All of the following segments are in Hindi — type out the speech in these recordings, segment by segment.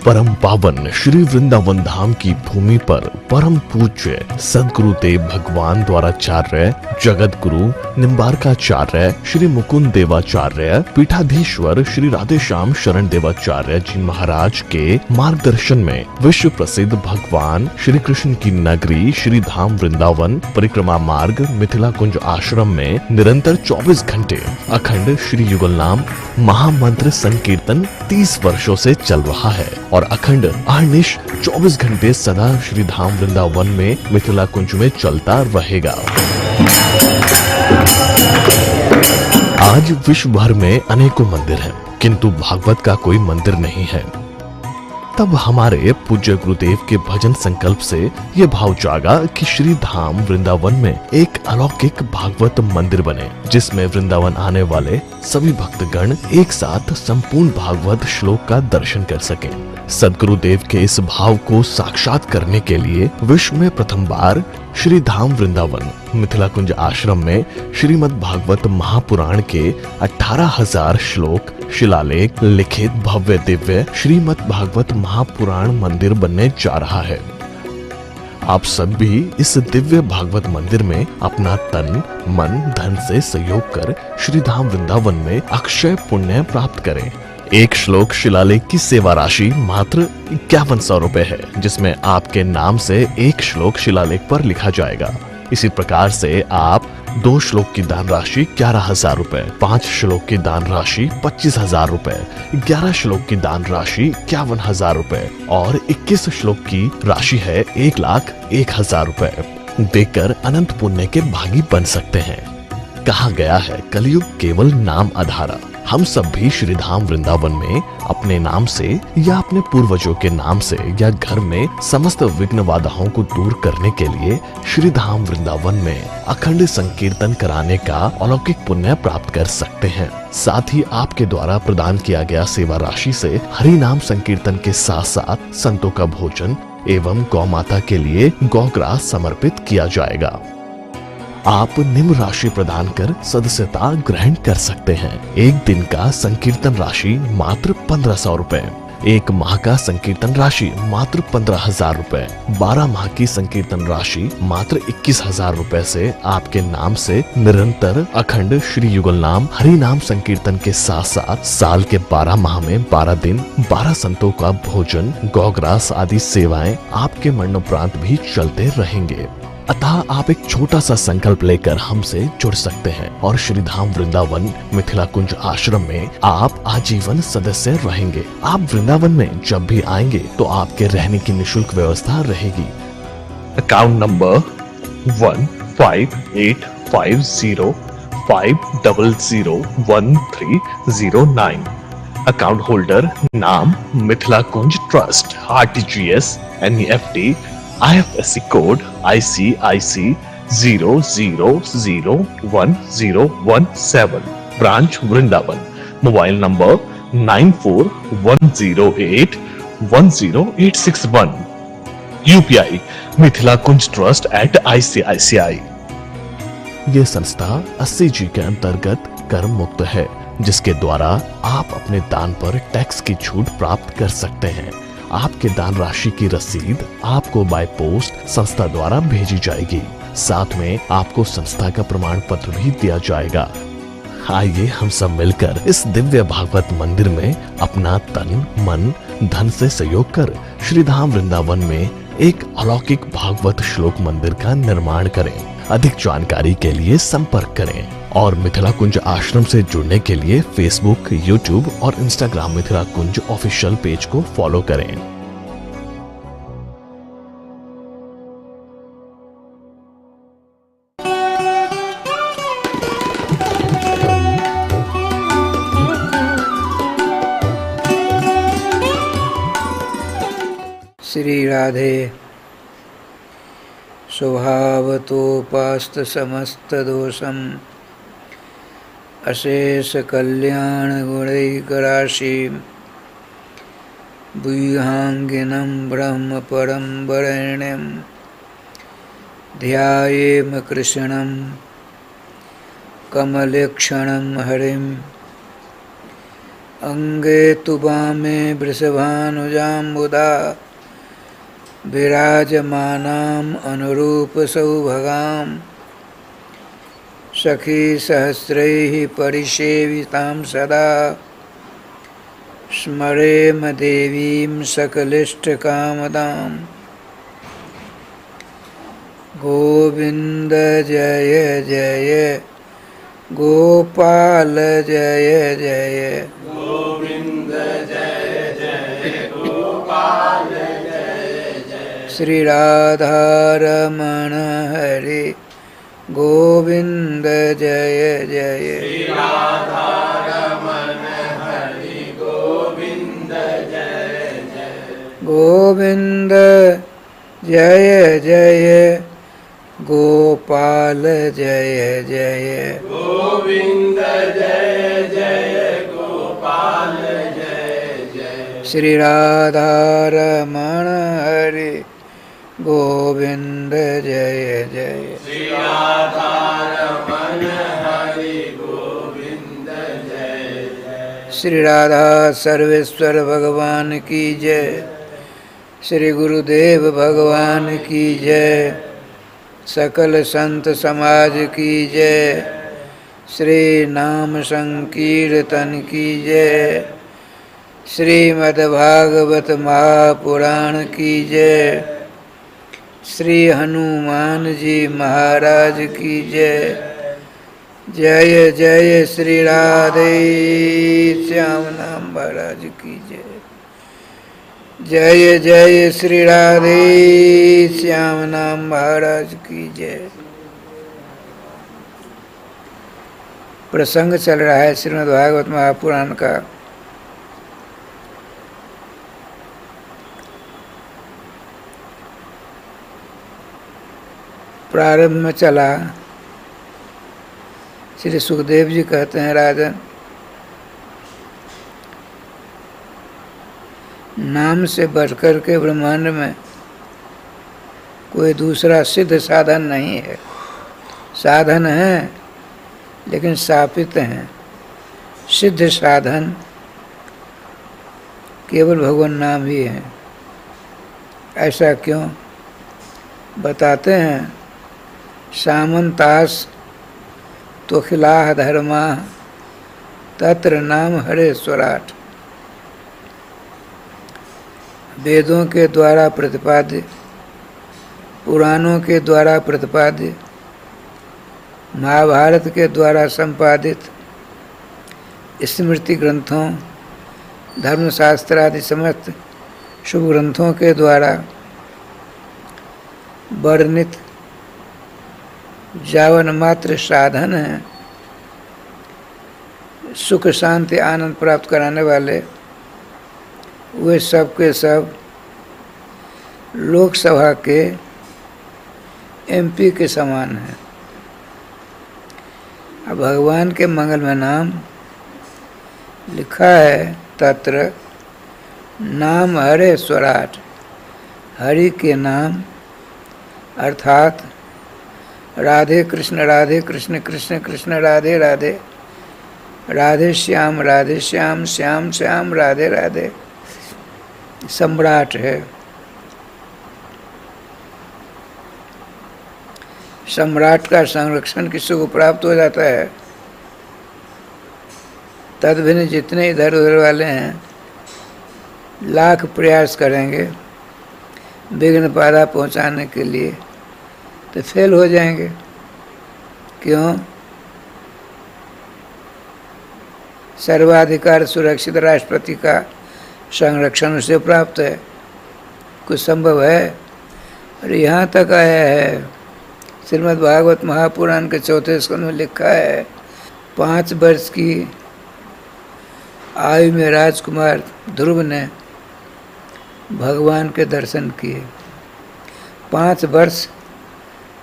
परम पावन श्री वृंदावन धाम की भूमि पर परम पूज्य सदगुरुदेव भगवान द्वाराचार्य जगत गुरु निम्बारकाचार्य श्री मुकुंद देवाचार्य पीठाधीश्वर श्री राधेश्याम शरण देवाचार्य जी महाराज के मार्गदर्शन में विश्व प्रसिद्ध भगवान श्री कृष्ण की नगरी श्री धाम वृंदावन परिक्रमा मार्ग मिथिला कुंज आश्रम में निरंतर 24 घंटे अखंड श्री युगल नाम महामंत्र संकीर्तन 30 वर्षों से चल रहा है और अखंड अहर्निश 24 घंटे सदा श्री धाम वृंदावन में मिथिला कुंज में चलता रहेगा। आज विश्व भर में अनेकों मंदिर हैं, किंतु भागवत का कोई मंदिर नहीं है। तब हमारे पूज्य गुरुदेव के भजन संकल्प से ये भाव जागा कि श्री धाम वृंदावन में एक अलौकिक भागवत मंदिर बने, जिसमें वृंदावन आने वाले सभी भक्तगण एक साथ संपूर्ण भागवत श्लोक का दर्शन कर सकें। सदगुरुदेव के इस भाव को साक्षात करने के लिए विश्व में प्रथम बार श्री धाम वृंदावन मिथिला कुंज आश्रम में श्रीमद् भागवत महापुराण के 18,000 श्लोक शिलालेख लिखित भव्य दिव्य श्रीमद् भागवत महापुराण मंदिर बनने जा रहा है। आप सब भी इस दिव्य भागवत मंदिर में अपना तन मन धन से सहयोग कर श्री धाम वृंदावन में अक्षय पुण्य प्राप्त करें। एक श्लोक शिलालेख की सेवा राशि मात्र 5100 रुपए है, जिसमें आपके नाम से एक श्लोक शिलालेख पर लिखा जाएगा। इसी प्रकार से आप 2 श्लोक की दान राशि 11,000 रुपए, 5 श्लोक की दान राशि 25,000 रुपए, 11 श्लोक की दान राशि 51,000 रुपए और 21 श्लोक की राशि है 1,01,000 रुपए देकर अनंत पुण्य के भागी बन सकते हैं। कहा गया है कलयुग केवल नाम आधारा। हम सब भी श्री धाम वृंदावन में अपने नाम से या अपने पूर्वजों के नाम से या घर में समस्त विघ्न बाधाओं को दूर करने के लिए श्री धाम वृंदावन में अखंड संकीर्तन कराने का अलौकिक पुण्य प्राप्त कर सकते हैं। साथ ही आपके द्वारा प्रदान किया गया सेवा राशि से हरि नाम संकीर्तन के साथ साथ संतों का भोजन एवं गौ माता के लिए गौग्रास समर्पित किया जाएगा। आप निम्न राशि प्रदान कर सदस्यता ग्रहण कर सकते हैं। एक दिन का संकीर्तन राशि मात्र 1,500 रुपए, एक माह का संकीर्तन राशि मात्र 15,000 रुपए, 12 माह की संकीर्तन राशि मात्र 21,000 रुपए से आपके नाम से निरंतर अखंड श्री युगल नाम हरि नाम संकीर्तन के साथ साथ साल के 12 माह में 12 दिन 12 संतों का भोजन गौग्रास आदि सेवाएं आपके मरणोपरांत भी चलते रहेंगे। अतः आप एक छोटा सा संकल्प लेकर हमसे जुड़ सकते हैं और श्री धाम वृंदावन मिथिला कुंज आश्रम में आप आजीवन सदस्य रहेंगे। आप वृंदावन में जब भी आएंगे तो आपके रहने की निशुल्क व्यवस्था रहेगी। Account number 155850501309। अकाउंट होल्डर नाम Mithila Kunj trust, RTGS, NEFT, IFSC code ICIC 00011017, branch Vrindavan. Mobile number 9410810861। UPI Mithila Kunj trust @ICICI। ये संस्था 80G के अंतर्गत कर मुक्त है, जिसके द्वारा आप अपने दान पर टैक्स की छूट प्राप्त कर सकते हैं। आपके दान राशि की रसीद आपको बाय पोस्ट संस्था द्वारा भेजी जाएगी। साथ में आपको संस्था का प्रमाण पत्र भी दिया जाएगा। आइए हम सब मिलकर इस दिव्य भागवत मंदिर में अपना तन मन धन से सहयोग कर श्री धाम वृंदावन में एक अलौकिक भागवत श्लोक मंदिर का निर्माण करें। अधिक जानकारी के लिए संपर्क करें और मिथिला कुंज आश्रम से जुड़ने के लिए फेसबुक, यूट्यूब और इंस्टाग्राम मिथिला कुंज ऑफिशियल पेज को फॉलो करें। श्री राधे स्वभावतोपास्त समस्त दोषम अशेष कल्याण गुणैकराशि भूयांगिनं ब्रह्म परं वरेण्यं ध्यायेम कृष्णं कमलेक्षणं हरिं अंगे तु वामे वृषभानुजाम्बुदा विराजमानाम् अनुरूपसौभगां सखी सहस्रैः परिसेवितां सदा स्मरेम देवीं सकलिष्टकामदाम्। गोविंद जय जय गोपाल जय जय गोविंद जय जय गोपाल जय जय श्री राधारमण हरे गोविंद जय जय श्री राधारमण हरि गोविंद जय जय गोविंद जय जय गोपाल जय जय गोविंद जय जय गोपाल जय जय श्री राधारमण हरे गोविंद जय जय श्री राधारमण हरि गोविंद जय जय श्री राधा सर्वेश्वर भगवान की जय। श्री गुरुदेव भगवान की जय। सकल संत समाज की जय। श्री नाम संकीर्तन की जय। श्रीमद्भागवत महापुराण की जय। श्री हनुमान जी महाराज की जय। जय जय श्री राधे श्याम नाम महाराज की जय। जय जय श्री राधे श्याम नाम महाराज की जय। प्रसंग चल रहा है श्रीमद्भागवत महापुराण का। प्रारंभ में चला, श्री सुखदेव जी कहते हैं, राजन, नाम से बढ़कर के ब्रह्मांड में कोई दूसरा सिद्ध साधन नहीं है। साधन है लेकिन सापित हैं। सिद्ध साधन केवल भगवान नाम ही है। ऐसा क्यों? बताते हैं, सामंतास तो खिलाह धर्मा तत्र नाम हरेश्वराट। वेदों के द्वारा प्रतिपाद्य, पुराणों के द्वारा प्रतिपाद्य, महाभारत के द्वारा संपादित स्मृति ग्रंथों, धर्मशास्त्र आदि समस्त शुभ ग्रंथों के द्वारा वर्णित जावन मात्र साधन है, सुख शांति आनंद प्राप्त कराने वाले, वे सब के सब लोकसभा के एमपी के समान हैं। अब भगवान के मंगल में नाम लिखा है, तत्र नाम हरे स्वराट। हरि के नाम अर्थात राधे कृष्ण कृष्ण कृष्ण राधे राधे, राधे श्याम श्याम श्याम राधे राधे सम्राट है। सम्राट का संरक्षण किसी को प्राप्त हो जाता है, तदभिन्न जितने इधर उधर वाले हैं लाख प्रयास करेंगे विघ्न बाधा पहुंचाने के लिए, तो फेल हो जाएंगे। क्यों? सर्वाधिकार सुरक्षित राष्ट्रपति का संरक्षण उसे प्राप्त है। कुछ संभव है? और यहाँ तक आया है, श्रीमद्भागवत महापुराण के 4थे स्कंद में लिखा है, 5 वर्ष की आयु में राजकुमार ध्रुव ने भगवान के दर्शन किए। 5 वर्ष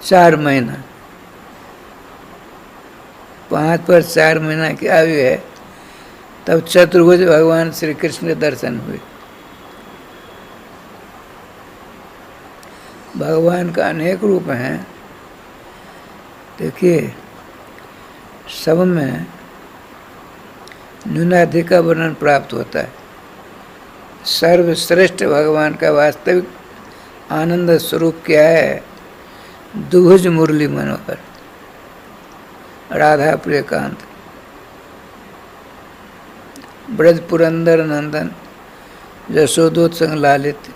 4 महीना, 5 वर्ष 4 महीना की आयु है, तब चतुर्भुज भगवान श्री कृष्ण के दर्शन हुए। भगवान का अनेक रूप हैं। देखिए, सब में न्यूनाधिक का वर्णन प्राप्त होता है। सर्वश्रेष्ठ भगवान का वास्तविक आनंद स्वरूप क्या है? दुभुज मुरली मनोहर, राधा प्रियकांत, ब्रज पुरंदर नंदन, यशोदोत्संग लालित,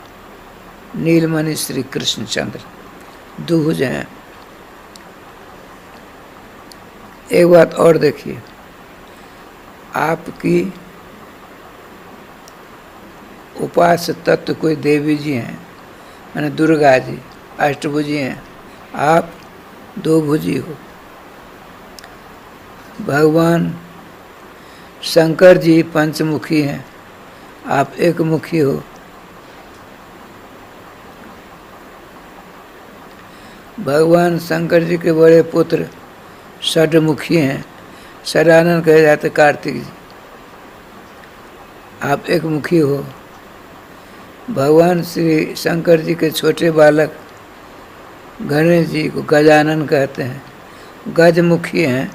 नीलमणि श्री कृष्णचंद्र दुभुज हैं। एक बात और देखिए, आपकी उपास्य तत्व कोई देवी जी हैं, माने दुर्गा जी अष्टभुजी हैं, आप दो भुजी हो। भगवान शंकर जी पंचमुखी हैं, आप एक मुखी हो। भगवान शंकर जी के बड़े पुत्र षडमुखी हैं, षडानन कहे जाते कार्तिक जी, आप एक मुखी हो। भगवान श्री शंकर जी के छोटे बालक गणेश जी को गजानन कहते हैं, गजमुखी हैं,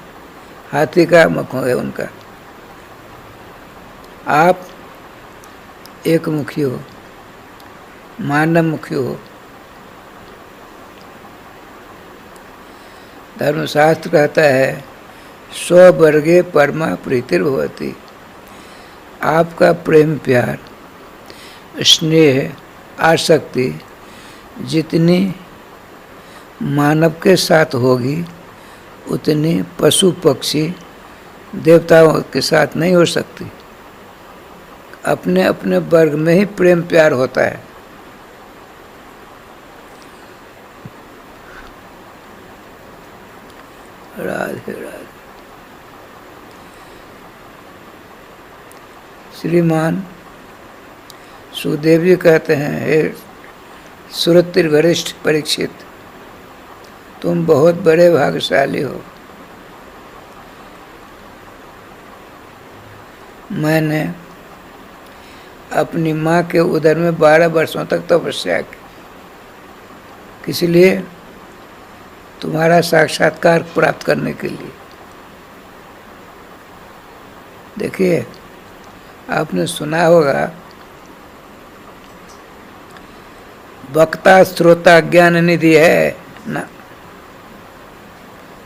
हाथी का मुख है उनका। आप एक मुखी हो, मानव मुखी हो। धर्मशास्त्र कहता है स्ववर्गे परमा प्रीतिर्भवति। आपका प्रेम प्यार स्नेह आसक्ति जितनी मानव के साथ होगी उतनी पशु पक्षी देवताओं के साथ नहीं हो सकती। अपने अपने वर्ग में ही प्रेम प्यार होता है। राधे राधे। श्रीमान सुखदेव जी कहते हैं, हे सुरतिर वरिष्ठ परीक्षित, तुम बहुत बड़े भाग्यशाली हो। मैंने अपनी माँ के उदर में 12 वर्षों तक तपस्या की, इसलिए तुम्हारा साक्षात्कार प्राप्त करने के लिए। देखिए, आपने सुना होगा वक्ता श्रोता ज्ञान निधि है ना,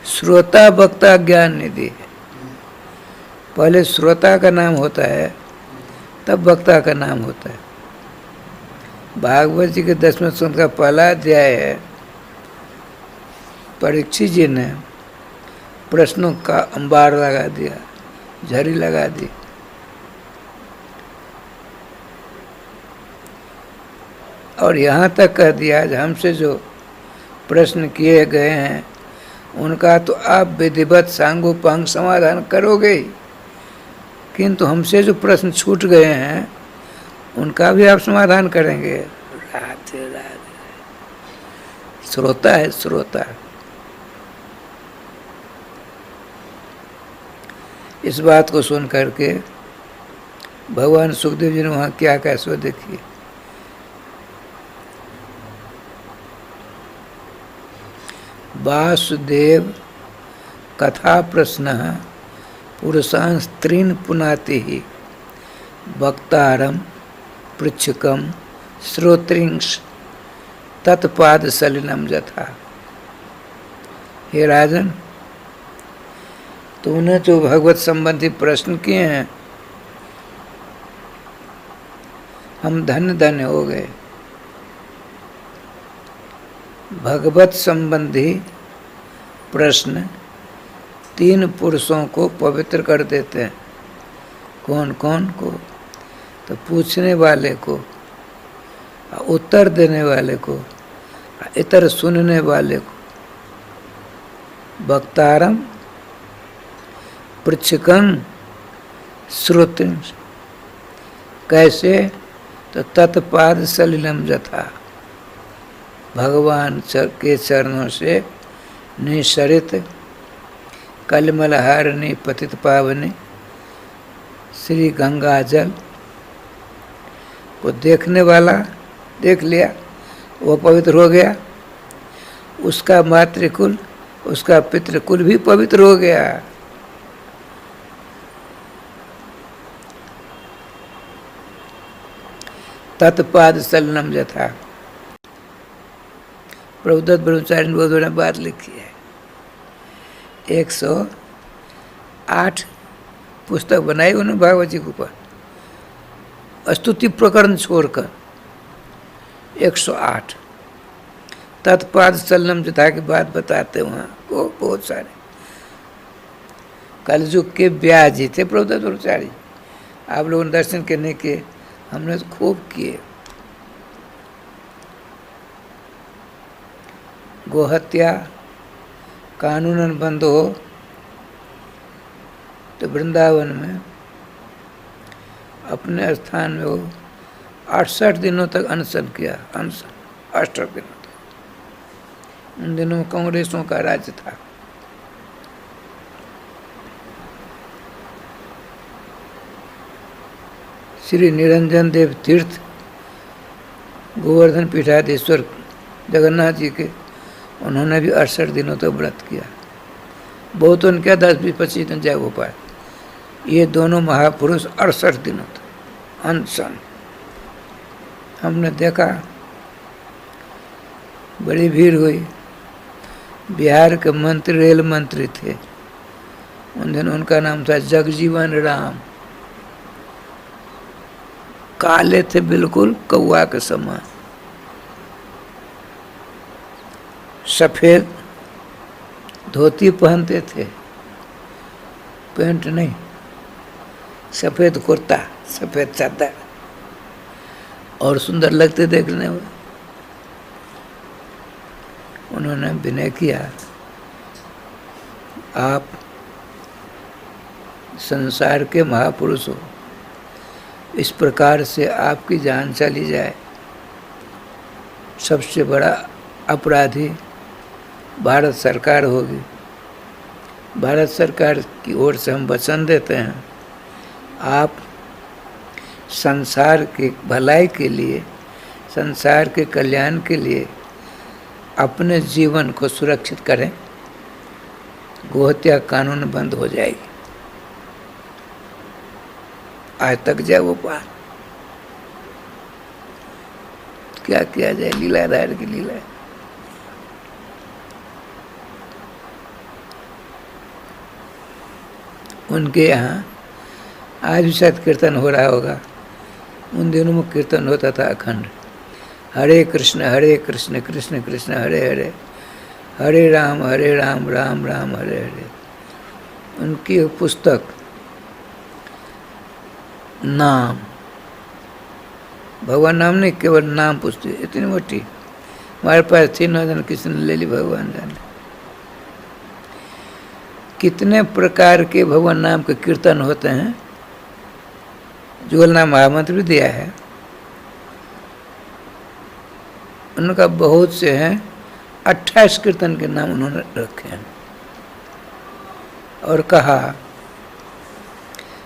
श्रोता वक्ता ज्ञान निधि है। पहले श्रोता का नाम होता है, तब वक्ता का नाम होता है। भागवत जी के 10वें स्कंद का पहला अध्याय है। परीक्षित जी ने प्रश्नों का अंबार लगा दिया, झड़ी लगा दी। और यहाँ तक कह दिया हमसे जो प्रश्न किए गए हैं उनका तो आप विधिवत सांगोपांग समाधान करोगे ही, किंतु हमसे जो प्रश्न छूट गए हैं उनका भी आप समाधान करेंगे। राधे राधे। श्रोता है श्रोता। इस बात को सुन करके भगवान सुखदेव जी ने वहाँ क्या कहा सो देखिए। वासुदेव कथा प्रश्न पुरुषां स्त्रीन् पुनाति ही वक्तारम पृच्छकम श्रोत्रिंश तत्पाद सलिलम यथा। हे राजन, तूने जो भगवत संबंधी प्रश्न किए हैं, हम धन्य धन्य हो गए। भगवत संबंधी प्रश्न 3 पुरुषों को पवित्र कर देते हैं। कौन कौन को? तो पूछने वाले को, उत्तर देने वाले को, इतर सुनने वाले को। वक्तारम पृच्छकं श्रोत्रं। कैसे? तो तत्पाद सलिलम यथा। भगवान के चरणों से निसरित कलमलहारिणी पतित पावनी श्री गंगा जल को देखने वाला देख लिया, वो पवित्र हो गया। उसका मातृकुल, उसका पितृकुल भी पवित्र हो गया। तत्पाद सलनम यथा। प्रभुदत्त ब्रह्मचारी ने बहुत बड़ी बात लिखी है। 108 पुस्तक बनाई उन्होंने भागवत जी के ऊपर, स्तुति प्रकरण छोड़कर 108 तत्पाद सलनम यथा की बात बताते वहाँ को बहुत सारे। कलयुग के व्यास जी थे प्रभुदत्त ब्रह्मचारी। आप लोगों ने दर्शन करने के, हमने तो खूब किए। गोहत्या कानूनन बंद हो तो वृंदावन में अपने स्थान में वो 68 दिनों तक अनशन किया। अनशन 68 दिनों तक। उन दिनों में कांग्रेसों का राज्य था। श्री निरंजन देव तीर्थ गोवर्धन पीठाधीश्वर जगन्नाथ जी के, उन्होंने भी 68 दिनों तक व्रत किया। बहुत उनके 10-20-25 दिन जय हो पाए। ये दोनों महापुरुष 68 दिनों तक अनशन। हमने देखा, बड़ी भीड़ हुई। बिहार के मंत्री, रेल मंत्री थे उन दिन, उनका नाम था जगजीवन राम। काले थे बिल्कुल कौआ के समान, सफेद धोती पहनते थे, पैंट नहीं, सफेद कुर्ता, सफेद चादर, और सुंदर लगते देखने में। उन्होंने विनय किया, आप संसार के महापुरुष हो, इस प्रकार से आपकी जान चली जाए, सबसे बड़ा अपराधी भारत सरकार होगी। भारत सरकार की ओर से हम वचन देते हैं, आप संसार के भलाई के लिए, संसार के कल्याण के लिए अपने जीवन को सुरक्षित करें। गोहत्या कानून बंद हो जाएगी। आज तक जाए वो पार, क्या किया जाए, लीलाधार की लीला। उनके यहाँ आज भी शायद कीर्तन हो रहा होगा। उन दिनों में कीर्तन होता था अखंड, हरे कृष्ण कृष्ण कृष्ण हरे हरे, हरे राम राम राम हरे हरे। उनकी पुस्तक नाम, भगवान नाम नहीं, केवल नाम पुस्तक, इतनी मोटी हमारे पास थी, न जाने किसी ने ले ली, भगवान जाने। कितने प्रकार के भगवान नाम के कीर्तन होते हैं। जुगलनाम महामंत्र भी दिया है, उनका बहुत से हैं। 28 कीर्तन के नाम उन्होंने रखे हैं और कहा,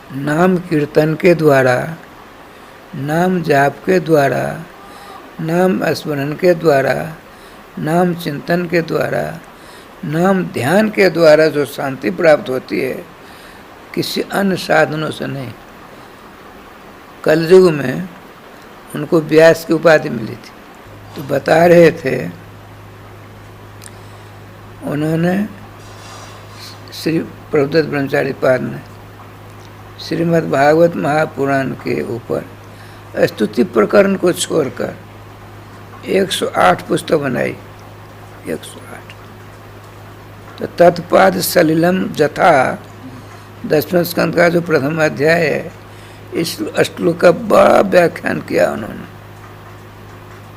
नाम कीर्तन के द्वारा, नाम जाप के द्वारा, नाम स्मरण के द्वारा, नाम चिंतन के द्वारा, नाम ध्यान के द्वारा जो शांति प्राप्त होती है, किसी अन्य साधनों से नहीं। कलयुग में उनको व्यास की उपाधि मिली थी, तो बता रहे थे, उन्होंने श्री प्रभुदत्त ब्रह्मचारी पाद ने श्रीमद् भागवत महापुराण के ऊपर स्तुति प्रकरण को छोड़कर 108 पुस्तक बनाई। 108। तो तत्पाद सलिलम जथा 10वें स्कंद का जो प्रथम अध्याय है, इस श्लोक का बड़ा व्याख्यान किया उन्होंने,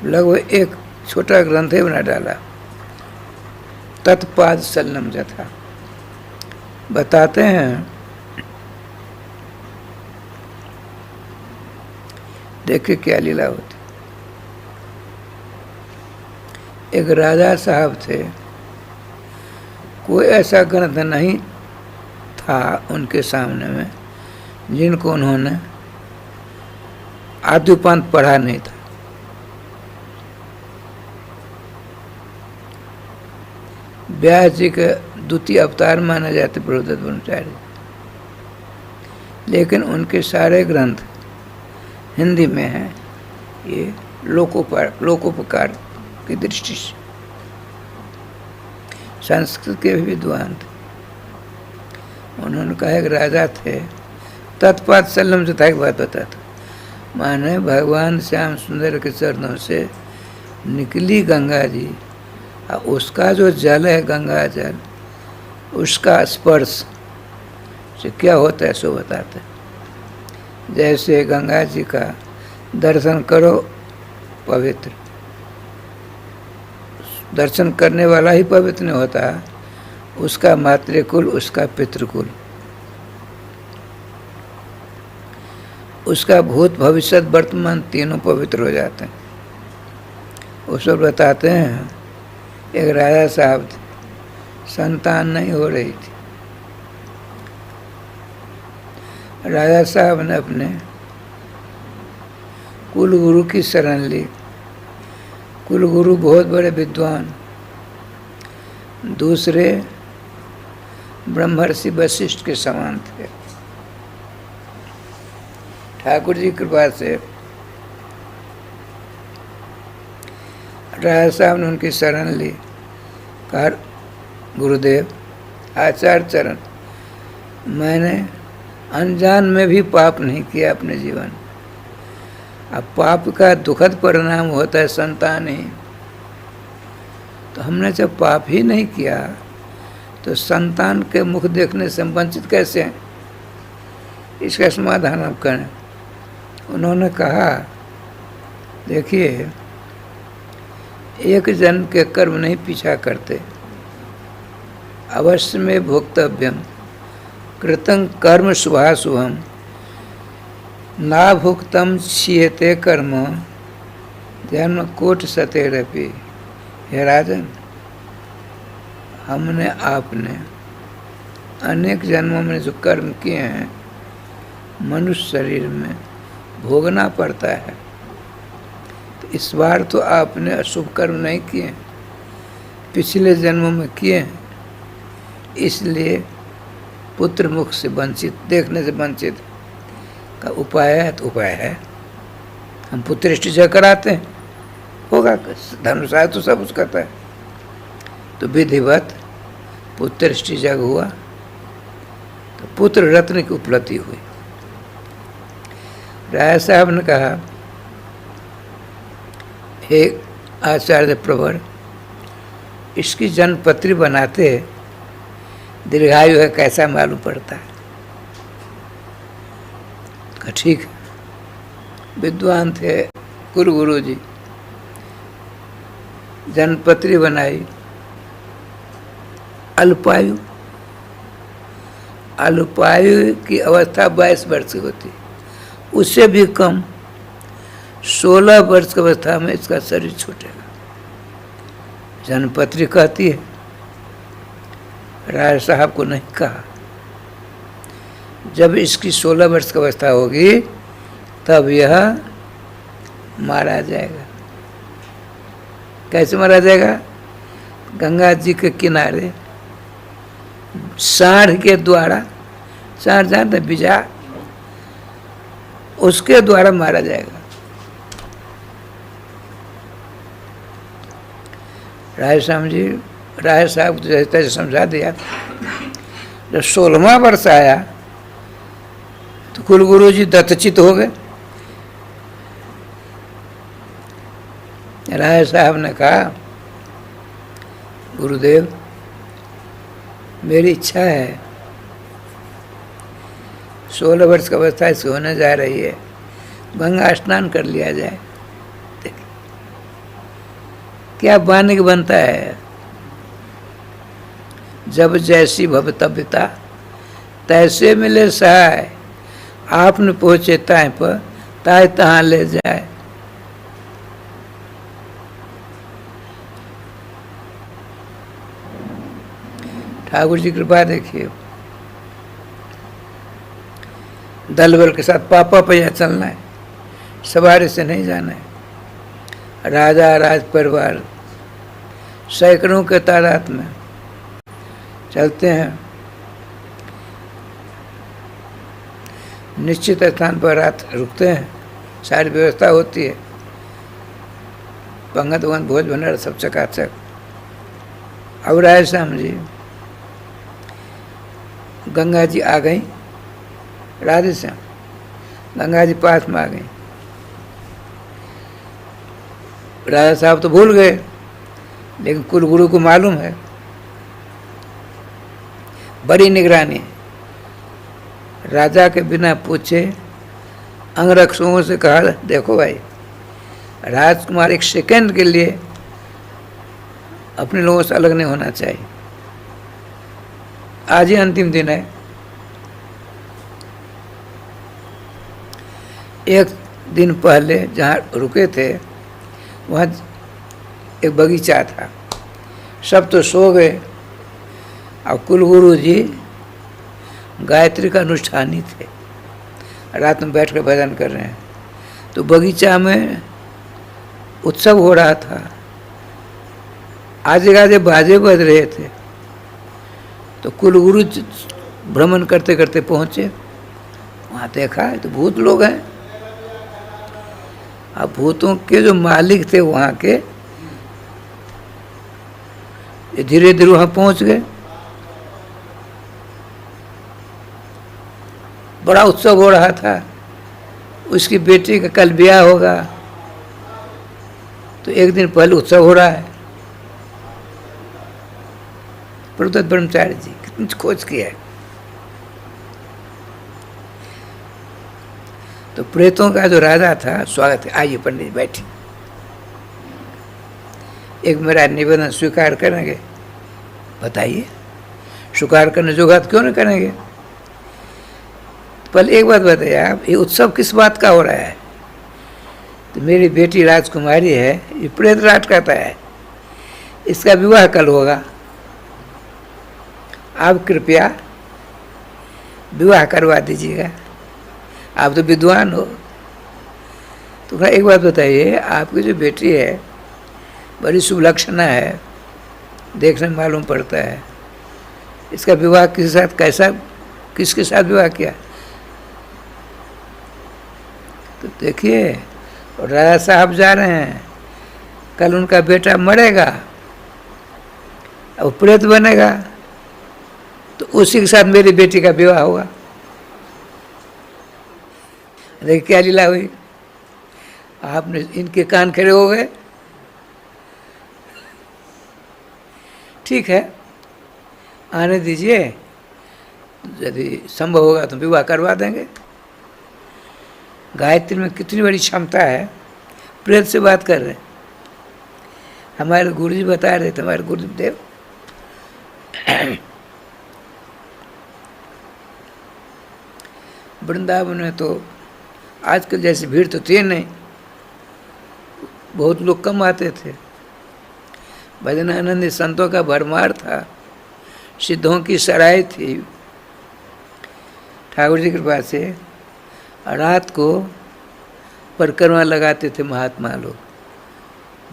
लगभग एक छोटा ग्रंथ ही बना डाला। तत्पाद सलिलम जथा बताते हैं, देखिए क्या लीला होती। एक राजा साहब थे, कोई ऐसा ग्रंथ नहीं था उनके सामने में जिनको उन्होंने आद्योपांत पढ़ा नहीं था। व्यास जी के द्वितीय अवतार माने जाते प्रभुदत्त ब्रह्मचारी, लेकिन उनके सारे ग्रंथ हिंदी में हैं ये लोकोपकार की दृष्टि से। संस्कृत के भी विद्वान थे, उन्होंने कहा एक राजा थे, तत्पात सल्लम से था एक बात बताता, माने भगवान श्याम सुंदर के चरणों से निकली गंगा जी, और उसका जो जल है गंगा जल, उसका स्पर्श से क्या होता है सो बताते। जैसे गंगा जी का दर्शन करो पवित्र, दर्शन करने वाला ही पवित्र नहीं होता, उसका मातृकुल, उसका पितृकुल, उसका भूत भविष्य वर्तमान तीनों पवित्र हो जाते हैं। उस पर बताते हैं एक राजा साहब थे, संतान नहीं हो रही थी। राजा साहब ने अपने कुल गुरु की शरण ली। कुल गुरु बहुत बड़े विद्वान, दूसरे ब्रह्मर्षि वशिष्ठ के समान थे। ठाकुर जी की कृपा से राजा साहब ने उनकी शरण ली। कहा गुरुदेव आचार्य चरण, मैंने अनजान में भी पाप नहीं किया अपने जीवन। अब पाप का दुखद परिणाम होता है संतान ही, तो हमने जब पाप ही नहीं किया तो संतान के मुख देखने से वंचित कैसे हैं, इसका समाधान आप करें। उन्होंने कहा देखिए, एक जन्म के कर्म नहीं पीछा करते, अवश्य में भोक्तव्यम कृतं कर्म शुभाशुभम ना भुक्तम क्षीयते कर्म जन्म कोट सतेरपि। हे राजन, हमने आपने अनेक जन्मों में जो कर्म किए हैं मनुष्य शरीर में भोगना पड़ता है, तो इस बार तो आपने अशुभ कर्म नहीं किए, पिछले जन्मों में किए हैं, इसलिए पुत्र मुख से वंचित, देखने से वंचित का उपाय है। तो उपाय है, हम पुत्रेष्टि जग कराते हैं, होगा धनुषाय तो सब कुछ करता है। तो विधिवत पुत्रेष्टि जग हुआ तो पुत्र रत्न की उपलब्धि हुई। राय साहब ने कहा हे आचार्य प्रवर, इसकी जन्मपत्री बनाते दीर्घायु है कैसा मालूम पड़ता है। ठीक, विद्वान थे कुल गुरु जी, जन्मपत्री बनाई। अल्पायु, अल्पायु की अवस्था 22 वर्ष की होती, उससे भी कम 16 वर्ष की अवस्था में इसका शरीर छूटेगा। जन्मपत्री कहती है, राय साहब को नहीं कहा। जब इसकी 16 वर्ष की अवस्था होगी तब यह मारा जाएगा। कैसे मारा जाएगा? गंगा जी के किनारे सांड के द्वारा, सांड जानते बिजा, उसके द्वारा मारा जाएगा। राय साहब तो जैसे समझा दिया। जब 16वां वर्ष आया तो कुल गुरु जी दत्तचित हो गए। राय साहब ने कहा गुरुदेव, मेरी इच्छा है 16 वर्ष की अवस्था से होने जा रही है, गंगा स्नान कर लिया जाए। क्या बानिक बनता है? जब जैसी भवतव्यता तैसे मिले सहाय, आपने पहुँचे ताय पर ताय तहाँ ले जाए। ठाकुर जी कृपा देखिए, दल बल के साथ पापा पैया चलना है, सवारी से नहीं जाना है। राजा राज परिवार सैकड़ों के तादाद में चलते हैं। निश्चित स्थान पर रात रुकते हैं, सारी व्यवस्था होती है। पंगत वंगत भोज भंडारा सब चकाचक। अब राय श्याम जी गंगा जी आ गई, राधे श्याम गंगा जी पास में आ गई। राजा साहब तो भूल गए, लेकिन कुलगुरु को मालूम है, बड़ी निगरानी। राजा के बिना पूछे अंगरक्षकों से कहा, देखो भाई राजकुमार एक सेकंड के लिए अपने लोगों से अलग नहीं होना चाहिए। आज ही अंतिम दिन है। एक दिन पहले जहाँ रुके थे वहाँ एक बगीचा था, सब तो सो गए और कुलगुरु जी गायत्री का अनुष्ठानी थे, रात में बैठ कर भजन कर रहे हैं। तो बगीचा में उत्सव हो रहा था, आजे गाजे बाजे बज रहे थे। तो कुलगुरु भ्रमण करते करते पहुँचे, वहाँ देखा तो भूत लोग हैं। अब भूतों के जो मालिक थे वहाँ के, धीरे धीरे वहाँ पहुँच गए। बड़ा उत्सव हो रहा था, उसकी बेटी का कल ब्याह होगा, तो एक दिन पहले उत्सव हो रहा है। प्रदत्त ब्रह्मचारी जी कितनी खोज की है। तो प्रेतों का जो राजा था, स्वागत है, आइए पंडित जी बैठिए, एक मेरा निवेदन स्वीकार करेंगे? बताइए, स्वीकार करने जोगा क्यों नहीं करेंगे? पहले एक बात बताइए आप, ये उत्सव किस बात का हो रहा है? तो मेरी बेटी राजकुमारी है, ये प्रेत राज कहता है, इसका विवाह कल होगा, आप कृपया विवाह करवा दीजिएगा, आप तो विद्वान हो। तो एक बात बताइए, आपकी जो बेटी है बड़ी सुलक्षणा है, देखने में मालूम पड़ता है, इसका विवाह किसके साथ, कैसा, किसके साथ विवाह किया? तो देखिए, और राजा साहब जा रहे हैं, कल उनका बेटा मरेगा और प्रेत बनेगा, तो उसी के साथ मेरी बेटी का विवाह होगा। देखिए क्या लीला हुई, आपने इनके कान खड़े हो गए। ठीक है, आने दीजिए, यदि संभव होगा तो विवाह करवा देंगे। गायत्री में कितनी बड़ी क्षमता है, प्रेत से बात कर रहे हैं। हमारे गुरुजी बता रहे थे, हमारे गुरुदेव वृंदावन में तो आजकल जैसी भीड़ तो थी नहीं, बहुत लोग कम आते थे। भजनानंदी संतों का भरमार था, सिद्धों की सराय थी। ठाकुर जी की कृपा से रात को परिक्रमा लगाते थे महात्मा लोग,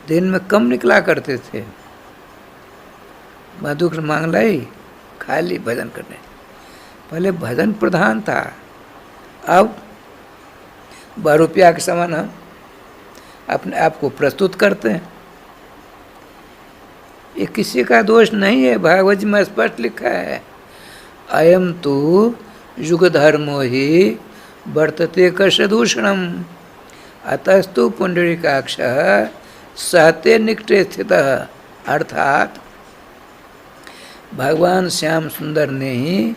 दिन में कम निकला करते थे। मधुकर मांग लाई, खाली भजन करने। पहले भजन प्रधान था, अब 12 रुपया के समान हम अपने आप को प्रस्तुत करते हैं। ये किसी का दोष नहीं है, भागवत जी में स्पष्ट लिखा है, अयम तो युग धर्मो ही वर्तते कशदूषणम अतस्तु पुंडरीकाक्ष सहते निकटे स्थित। अर्थात भगवान श्याम सुंदर ने ही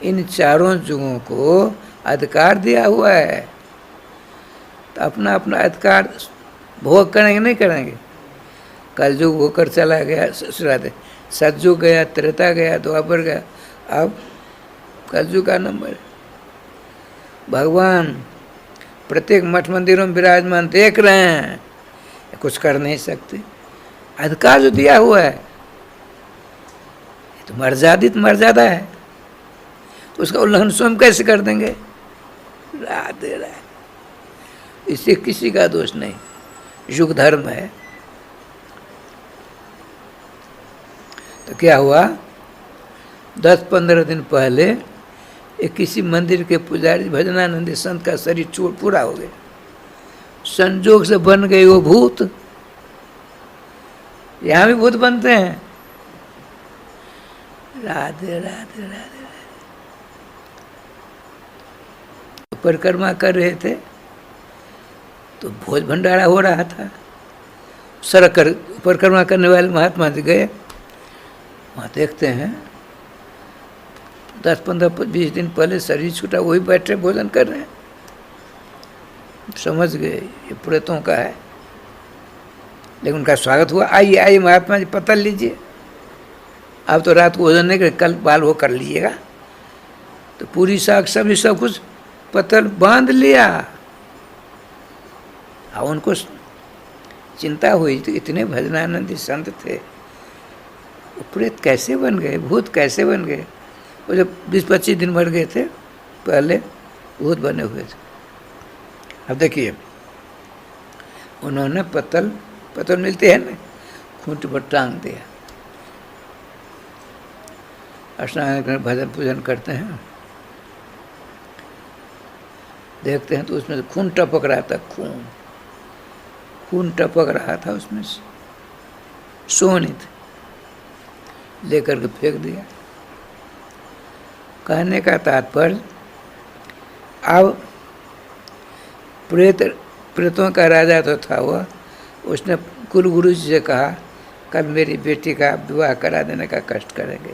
इन चारों युगों को अधिकार दिया हुआ है, तो अपना अपना अधिकार भोग करेंगे नहीं करेंगे। कलयुग होकर चला गया, सतयुग गया, त्रेता गया, द्वापर गया, अब कलयुग का नंबर है। भगवान प्रत्येक मठ मंदिरों में विराजमान देख रहे हैं, कुछ कर नहीं सकते। अधिकार जो दिया हुआ है तो मर्यादित मर्यादा है, उसका उल्लंघन स्वयं कैसे कर देंगे? राह दे रहा है, इससे किसी का दोष नहीं, युग धर्म है। तो क्या हुआ, 10-15 दिन पहले एक किसी मंदिर के पुजारी भजनानंदी संत का शरीर चूर पूरा हो गया, संजोग से बन गए वो भूत। यहाँ भी भूत बनते हैं। राधे राधे राधे। परिक्रमा कर रहे थे तो भोज भंडारा हो रहा था। सड़क कर परिक्रमा करने वाले महात्मा जी गए, वहाँ देखते हैं 10-15-20 दिन पहले शरीर छूटा, वही बैठे भोजन कर रहे हैं। समझ गए ये प्रेतों का है। लेकिन उनका स्वागत हुआ, आइए आइए महात्मा जी पतल लीजिए, आप तो रात को भोजन नहीं करें, कल बाल वो कर लीजिएगा। तो पूरी साग सब्जी सब कुछ पतल बांध लिया। और उनको चिंता हुई तो इतने भजनानंदी संत थे, वो प्रेत कैसे बन गए, भूत कैसे बन गए। वो जब 20-25 दिन मर गए थे पहले भूत बने हुए थे। अब देखिए उन्होंने पतल मिलते हैं ना, खूंट पर टांग दिया। स्नान कर भजन पूजन करते हैं, देखते हैं तो उसमें से खून टपक रहा था, खून टपक रहा था उसमें से, सोनित लेकर के फेंक दिया। कहने का तात्पर्य, अब प्रेतों का राजा तो था वह, उसने कुल गुरु जी से कहा कल मेरी बेटी का विवाह करा देने का कष्ट करेंगे।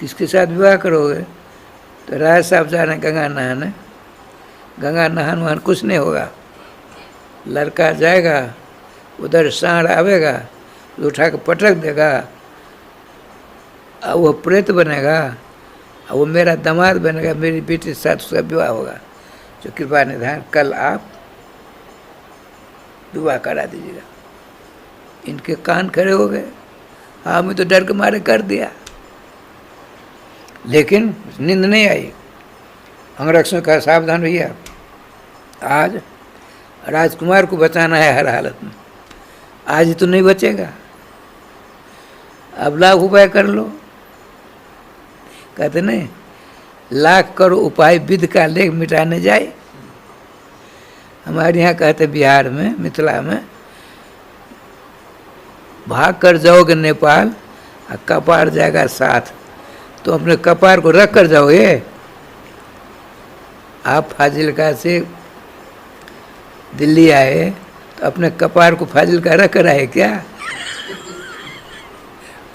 किसके साथ विवाह करोगे? तो राजा साहब जा रहे हैं गंगा नहाने। गंगा नहान वहान कुछ नहीं होगा, लड़का जाएगा उधर सांड आवेगा, उठा के पटक देगा, और वो प्रेत बनेगा, और वो मेरा दामाद बनेगा, मेरी बेटी के साथ उसका विवाह होगा। जो कृपा निधान कल आप विवाह करा दीजिएगा। इनके कान खड़े हो गए। हाँ, मैं तो डर के मारे कर दिया, लेकिन नींद नहीं आई। अंगरक्षण का सावधान भैया, आज राजकुमार को बचाना है हर हालत में, आज ही तो नहीं बचेगा, अब लाख उपाय कर लो। कहते नहीं, लाख करो उपाय विध का लेख मिटाने जाए। हमारे यहाँ कहते बिहार में, मिथिला में, भाग कर जाओगे नेपाल और कपार जाएगा साथ, तो अपने कपार को रख कर जाओगे। आप फाजिलका से दिल्ली आए तो अपने कपार को फाजिलका रख कर आए क्या?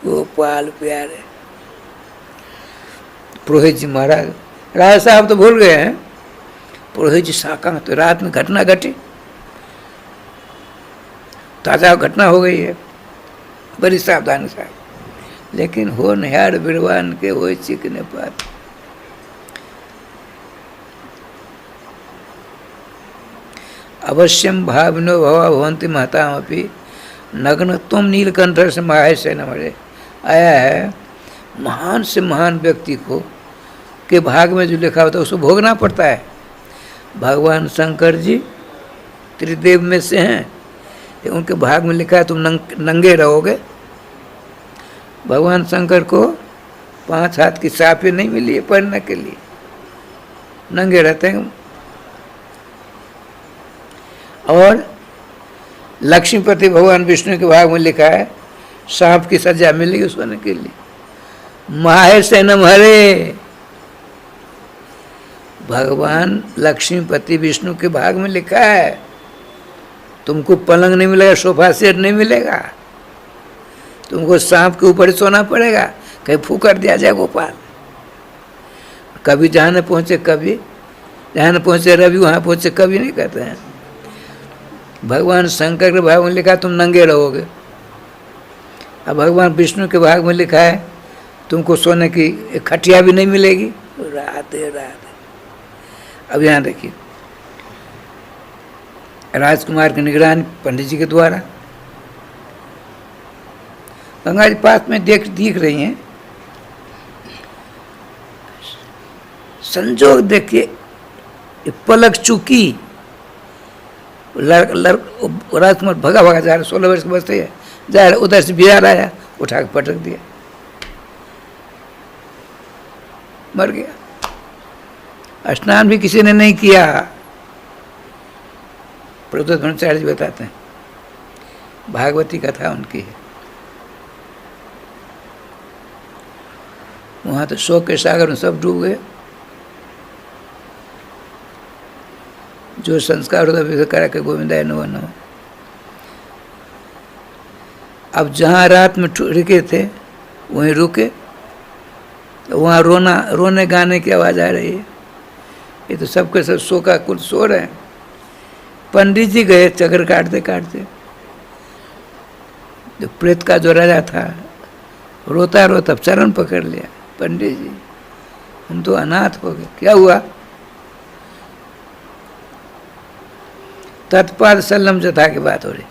गोपाल प्यारे पुरोहित जी महाराज, राजा साहब तो भूल गए हैं। पुरोहित जी साका तो रात में घटना घटी, ताजा घटना हो गई है, बड़ी सावधानी साहब, लेकिन हो निहार बिरवान के हो चिकने पात। अवश्यम भाविनो भवा भवंती महतामपि नग्न तुम नीलकंठ से माहे से नमरे। आया है महान से महान व्यक्ति को के भाग में जो लिखा होता है उसको भोगना पड़ता है। भगवान शंकर जी त्रिदेव में से हैं, उनके भाग में लिखा है तुम नंगे रहोगे। भगवान शंकर को 5 हाथ की साफी नहीं मिली है पहनने के लिए, नंगे रहते हैं। और लक्ष्मीपति भगवान विष्णु के भाग में लिखा है सांप की सजा मिलेगी सोने के लिए। माहे से न मरे, भगवान लक्ष्मीपति विष्णु के भाग में लिखा है तुमको पलंग नहीं मिलेगा, सोफा सेट नहीं मिलेगा, तुमको सांप के ऊपर सोना पड़ेगा, कहीं फूकर दिया जाए गोपाल। कभी जहाँ न पहुँचे, कभी जहाँ न पहुँचे रवि वहाँ पहुँचे, कभी नहीं कहते हैं। भगवान शंकर के भाग में लिखा तुम नंगे रहोगे, अब भगवान विष्णु के भाग में लिखा है तुमको सोने की खटिया भी नहीं मिलेगी। राधे राधे। अब यहाँ देखिए, राजकुमार की निगरानी पंडित जी के द्वारा गंगा जी पास में दिख रही हैं। संजोग देखिए, पलक चुकी, राजकुमार भगा भगा जा रहा, 16 वर्ष के बच्चे है, जा रहा, उधर से बिहार आया, उठा के पटक दिया, मर गया। स्नान भी किसी ने नहीं किया। प्रदोष भट्टाचार्य जी बताते हैं, भागवती कथा उनकी है। वहाँ तो शोक के सागर में सब डूब गए। जो संस्कार होता है करा के गोविंदाय नमः नमः। अब जहाँ रात में रुके थे वहीं रुके, वहाँ रोने गाने की आवाज़ आ रही है। ये तो सबके सब सो का कुल सो रहे हैं। पंडित जी गए चक्कर काटते काटते। जो प्रेत का जो राजा था रोता रोता चरण पकड़ लिया, पंडित जी हम तो अनाथ हो गए, क्या हुआ? तत्पाद सल्लम जथा की बात हो रही।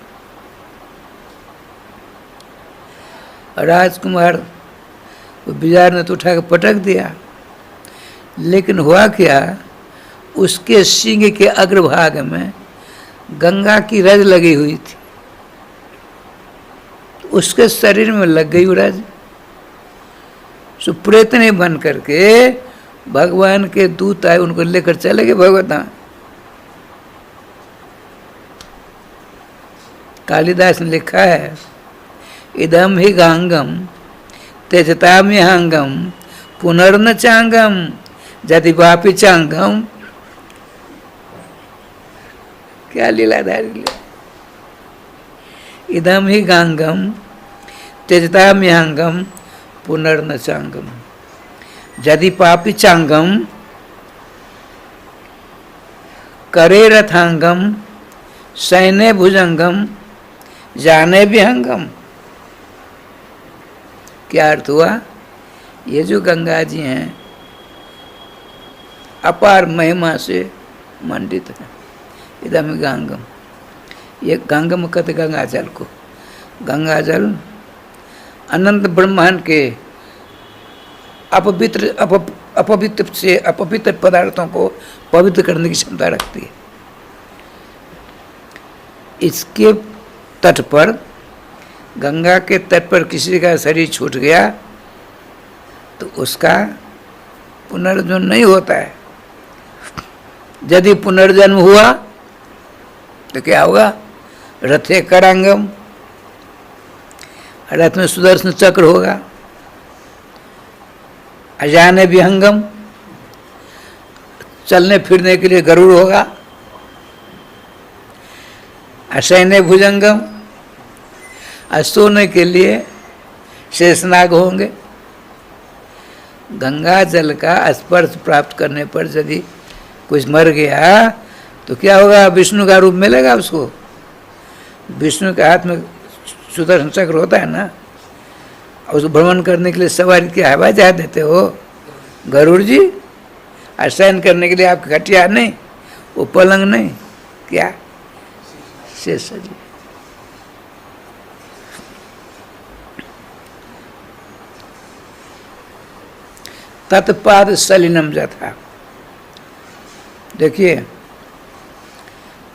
राजकुमार बिजार ने तो उठा के पटक दिया, लेकिन हुआ क्या, उसके सिंह के अग्रभाग में गंगा की रज लगी हुई थी, उसके शरीर में लग गई रज। सो प्रेतने बन करके भगवान के दूत आए, उनको लेकर चले गए भगवत। कालिदास ने लिखा है, इदम ही गांगम त्यजताम्यहंगम पुनर्न चांगम यदि वापि चांगम। क्या लीलाधारी लीला। इदम ही गांगम त्यजताम्यहंगम पुनर्न चांगम यदि पापी चांगम करे रथांगम सैने भुजंगम जाने विहंगम। क्या अर्थ हुआ? ये जो गंगा जी हैं अपार महिमा से मंडित हैं। इदम गंगम, ये गंगम कहते गंगा जल को। गंगा जल अनंत ब्रह्मांड के अपवित्र से अपवित्र पदार्थों को पवित्र करने की क्षमता रखती है। इसके तट पर, गंगा के तट पर किसी का शरीर छूट गया तो उसका पुनर्जन्म नहीं होता है। यदि पुनर्जन्म हुआ तो क्या होगा? रथे करांगम, रथ में सुदर्शन चक्र होगा। अजाने विहंगम, चलने फिरने के लिए गरुड़ होगा। अशयने भुजंगम, सोने के लिए शेषनाग होंगे। गंगा जल का स्पर्श प्राप्त करने पर यदि कुछ मर गया तो क्या होगा? विष्णु का रूप मिलेगा उसको। विष्णु के हाथ में सुदर्शन चक्र होता है ना, उसको भ्रमण करने के लिए सवारी की हवा जहाज देते हो गरुड़ जी। शयन करने के लिए आपकी खटिया नहीं, वो पलंग नहीं, क्या शेष जी। तत्पाद सलिनम जथा। देखिए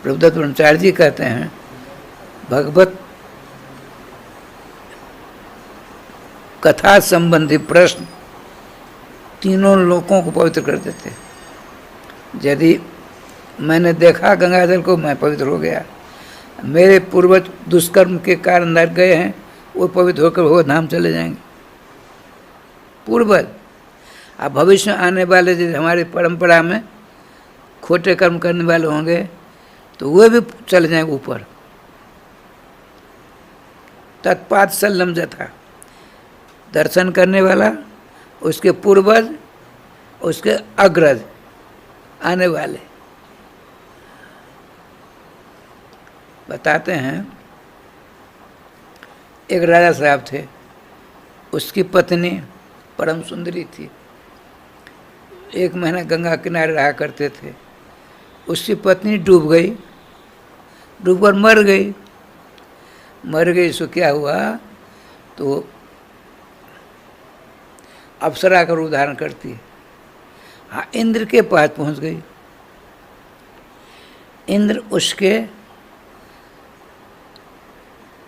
प्रभुदत्त ब्रह्मचारी जी कहते हैं, भगवत कथा संबंधी प्रश्न तीनों लोगों को पवित्र कर देते। यदि मैंने देखा गंगा जल को, मैं पवित्र हो गया। मेरे पूर्वज दुष्कर्म के कारण नर गए हैं, वो पवित्र होकर भगवत धाम चले जाएंगे पूर्वज। अब भविष्य में आने वाले यदि हमारी परंपरा में खोटे कर्म करने वाले होंगे तो वे भी चले जाएंगे ऊपर। तत्पाद सल्लम जथा, दर्शन करने वाला, उसके पूर्वज, उसके अग्रज आने वाले। बताते हैं एक राजा साहब थे, उसकी पत्नी परम सुंदरी थी। एक महीना गंगा किनारे रहा करते थे। उसकी पत्नी डूब गई, डूबकर मर गई। मर गई सो क्या हुआ, तो अप्सरा का रूप धारण करती है। हाँ, इंद्र के पास पहुंच गई। इंद्र उसके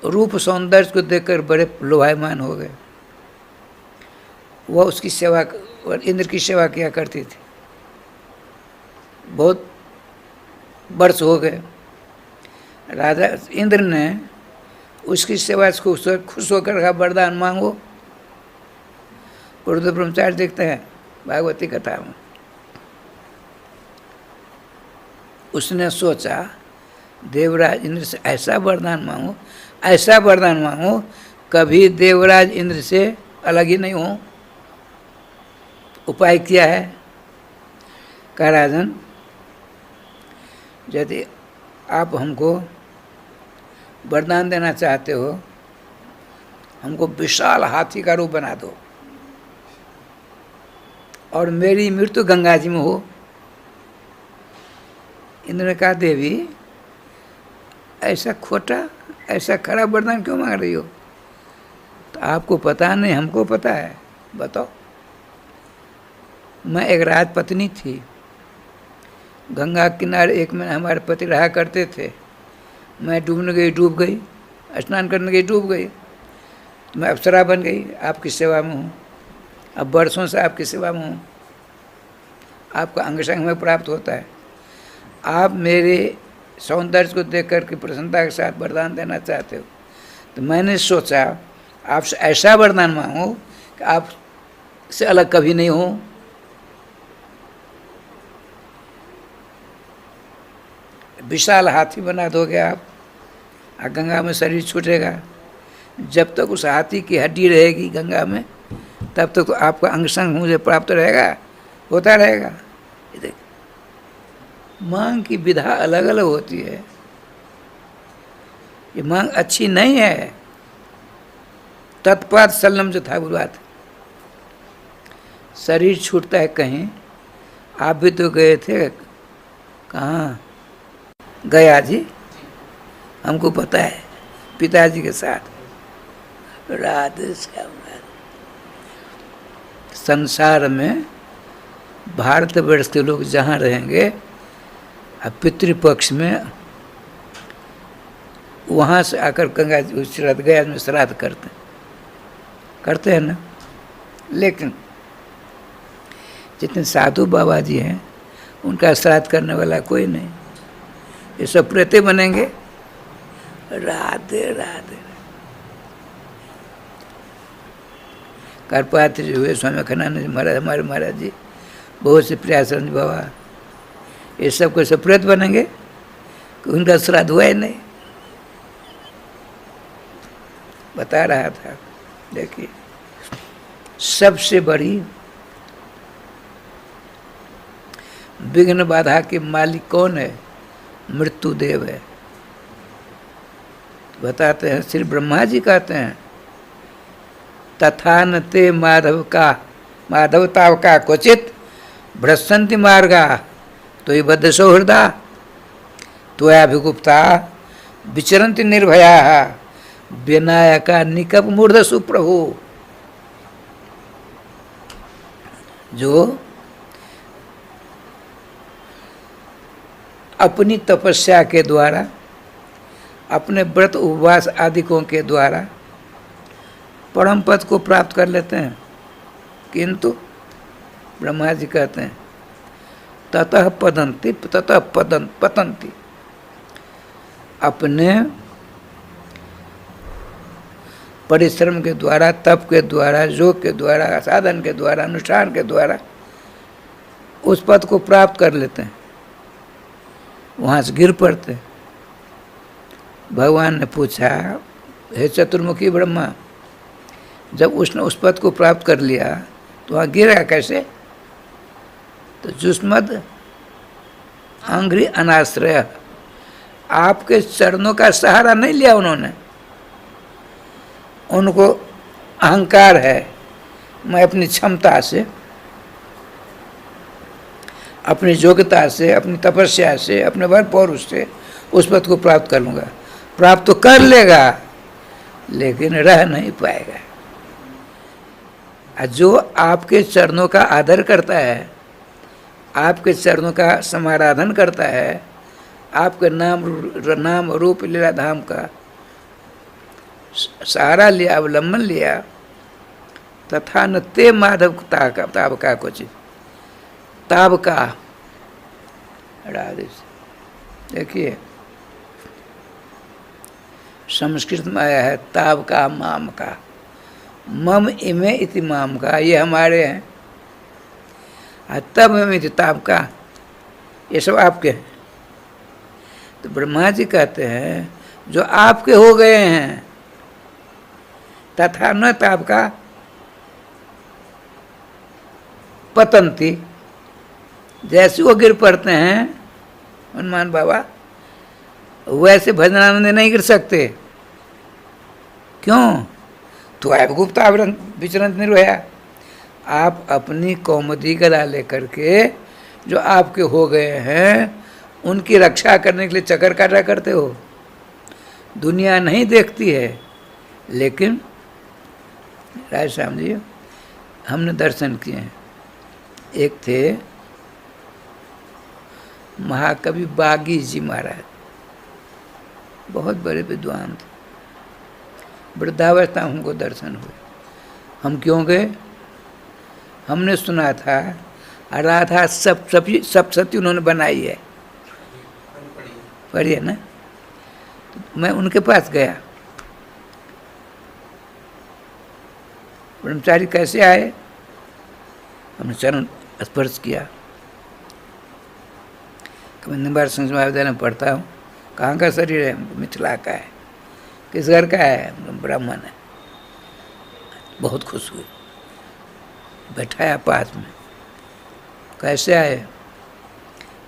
रूप सौंदर्य को देखकर बड़े लोभायमान हो गए। वह उसकी सेवा, इंद्र की सेवा किया करती थी। बहुत वर्ष हो गए। राजा इंद्र ने उसकी सेवा से खुश होकर कहा, वरदान मांगो। पुरुष ब्रह्मचारी देखते हैं भागवती कथा में। उसने सोचा देवराज इंद्र से ऐसा वरदान मांगो, ऐसा वरदान मांगो, कभी देवराज इंद्र से अलग ही नहीं हो। उपाय किया है, कहा राजन यदि आप हमको वरदान देना चाहते हो, हमको विशाल हाथी का रूप बना दो और मेरी मृत्यु गंगा जी में हो। इंद्र ने कहा देवी ऐसा खोटा, ऐसा खराब वरदान क्यों मांग रही हो? तो आपको पता नहीं, हमको पता है। बताओ। मैं एक राजपत्नी थी, गंगा किनारे एक महीना हमारे पति रहा करते थे। मैं डूबने गई, डूब गई, स्नान करने गई, डूब गई, तो मैं अप्सरा बन गई, आपकी सेवा में हूँ। अब वर्षों से आपकी सेवा में हूँ, आपका अंग संग में प्राप्त होता है। आप मेरे सौंदर्य को देख कर के प्रसन्नता के साथ वरदान देना चाहते हो, तो मैंने सोचा आपसे ऐसा वरदान मांगो कि आप से अलग कभी नहीं हो। विशाल हाथी बना दोगे आप, और गंगा में शरीर छूटेगा। जब तक उस हाथी की हड्डी रहेगी गंगा में, तब तक तो आपका अंग संग मुझे प्राप्त रहेगा, होता रहेगा। मांग की विधा अलग अलग होती है। ये मांग अच्छी नहीं है। तत्पात सल्लम जो था बात, शरीर छूटता है कहीं। आप भी तो गए थे, कहाँ? गया जी, हमको पता है, पिताजी के साथ। राधे श्याम। संसार में भारतवर्ष के लोग जहाँ रहेंगे, अब पितृपक्ष में वहाँ से आकर गंगा जी श्राद्ध, गया में श्राद्ध करते हैं ना। लेकिन जितने साधु बाबा जी हैं, उनका श्राद्ध करने वाला कोई नहीं। ये सब प्रेते बनेंगे। राधे राधे। करपात्र जी हुए, स्वामी अखंडानंद महाराज, हमारे महाराज जी, बहुत से प्रियासंद बाबा, ये सब को सब प्रेत बनेंगे कि उनका श्राद्ध हुआ ही नहीं। बता रहा था। देखिए, सबसे बड़ी विघ्न बाधा के मालिक कौन है? मृत्यु देव है। बताते हैं, श्री ब्रह्मा जी कहते हैं, तथा न ते माधवताव का क्वचित भ्रष्टन्ति मार्गा, तो ये बद्ध सौहृदा त्वयाभिगुप्ता विचरन्ति निर्भया विनायका निकप मूर्ध सुप्रभु। जो अपनी तपस्या के द्वारा, अपने व्रत उपवास आदिकों के द्वारा परम पद को प्राप्त कर लेते हैं, किंतु ब्रह्मा जी कहते हैं ततः पतन्ति, अपने परिश्रम के द्वारा, तप के द्वारा, योग के द्वारा, साधन के द्वारा, अनुष्ठान के द्वारा उस पद को प्राप्त कर लेते हैं, वहाँ से गिर पड़ते। भगवान ने पूछा, हे चतुर्मुखी ब्रह्मा, जब उसने उस पद को प्राप्त कर लिया तो वहाँ गिरा कैसे? तो जुस्मद अंग्री अनाश्रय, आपके चरणों का सहारा नहीं लिया उन्होंने। उनको अहंकार है, मैं अपनी क्षमता से, अपनी योग्यता से, अपनी तपस्या से, अपने बल पौरुष से उस पद को प्राप्त कर लूँगा। प्राप्त तो कर लेगा, लेकिन रह नहीं पाएगा। जो आपके चरणों का आदर करता है, आपके चरणों का समाराधन करता है, आपके नाम रूप लीला धाम का सहारा लिया, अवलंबन लिया, तथा न ते माधव ताब का कुछ ताब का। राधे। देखिए, संस्कृत में आया है ताब का, माम का, मम इमे इति माम का, ये हमारे हैं, तब इमे इति ताप का, ये सब आपके हैं। तो ब्रह्मा जी कहते हैं जो आपके हो गए हैं, तथा न ताप का पतंती, जैसे वो गिर पड़ते हैं हनुमान बाबा, वैसे भजनानंद नहीं गिर सकते। क्यों? तो आप गुप्ता विचरंत निर्भया, आप अपनी कौमुदी गला लेकर के जो आपके हो गए हैं उनकी रक्षा करने के लिए चक्कर काटा करते हो। दुनिया नहीं देखती है, लेकिन राज श्याम जी हमने दर्शन किए हैं। एक थे महाकवि बागी जी महाराज, बहुत बड़े विद्वान थे, वृद्धावस्था हमको दर्शन हुए। हम क्यों गए? हमने सुना था राधा सप्तशती उन्होंने बनाई है, पढ़ी है ना। तो मैं उनके पास गया, ब्रह्मचारी कैसे आए? हमने चरण स्पर्श किया। कमंदबार संस्कृत महाविद्यालय में पढ़ता हूँ। कहाँ का शरीर है? मिथिला का है। किस घर का है? ब्राह्मण है। बहुत खुश हुए, बैठाया पास में। कैसे आए?